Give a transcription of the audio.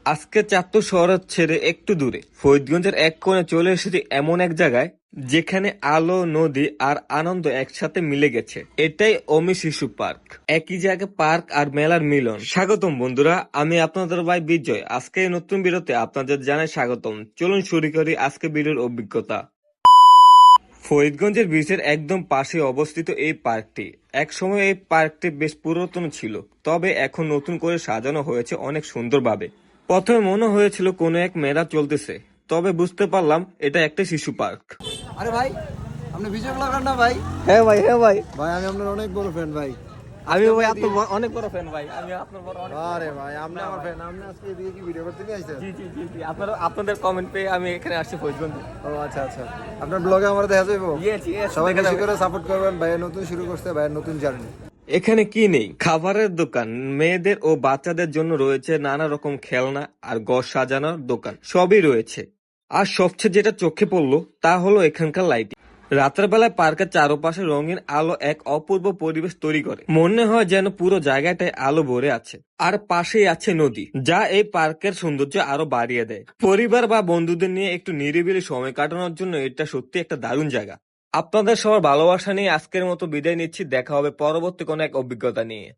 আজকে চাঁদপুর শহর ছেড়ে একটু দূরে ফরিদগঞ্জের এক কোণে চলে এসেছি এমন এক জায়গায় যেখানে আলো, নদী আর আনন্দ একসাথে মিলে গেছে। এটাই অমি শিশু পার্ক। একই জায়গায় পার্ক আর মেলার মিলন। স্বাগতম বন্ধুরা, আমি আপনাদের ভাই বিজয়। আজকে এই নতুন ভিডিওতে আপনাদের জানাই স্বাগতম। চলুন শুরু করি আজকে ভিডিওর অভিজ্ঞতা। ফরিদগঞ্জের ব্রিজের একদম পাশে অবস্থিত এই পার্কটি। একসময় এই পার্কটি বেশ পুরাতন ছিল, তবে এখন নতুন করে সাজানো হয়েছে অনেক সুন্দরভাবে। প্রথমে মনে হয়েছিল কোনো এক মেলা চলতেছে, তবে বুঝতে পারলাম এটা একটা শিশু পার্ক। আরে ভাই, আপনি বিজয় ব্লগার না ভাই? হ্যাঁ ভাই, হ্যাঁ ভাই। ভাই আমি আপনার অনেক বড় ফ্যান ভাই। আমি ভাই আপনার অনেক বড় ফ্যান ভাই। আমি আপনার বড় অনেক। আরে ভাই, আপনি আমার ফ্যান। আপনি আজকে এদিকে কি ভিডিও করতে নিয়ে আসছেন? জি জি জি জি, আপনাদের কমেন্ট পেয়ে আমি এখানে আসছি ফরিদগঞ্জে। ও আচ্ছা আচ্ছা, আপনার ব্লগে আমরা দেখা যাবো। ইয়েস ইয়েস, সবাই বেশি করে সাপোর্ট করবেন। ভাইয়ের নতুন শুরু করতে, ভাইয়ের নতুন জার্নি। এখানে কি নেই? খাবারের দোকান, মেয়েদের ও বাচ্চাদের জন্য রয়েছে নানা রকম খেলনা আর ঘর সাজানোর দোকান, সবই রয়েছে। আর সবচেয়ে যেটা চোখে পড়লো তা হলো এখানকার লাইটিং। রাতের বেলায় পার্কের চারপাশে রঙিন আলো এক অপূর্ব পরিবেশ তৈরি করে। মনে হয় যেন পুরো জায়গাটায় আলো ভরে আছে। আর পাশেই আছে নদী, যা এই পার্কের সৌন্দর্য আরো বাড়িয়ে দেয়। পরিবার বা বন্ধুদের নিয়ে একটু নিরিবিলি সময় কাটানোর জন্য এটা সত্যি একটা দারুণ জায়গা। আপনাদের সবার ভালোবাসা নিয়ে আজকের মতো বিদায় নিচ্ছি। দেখা হবে পরবর্তী কোনো এক অভিজ্ঞতা নিয়ে।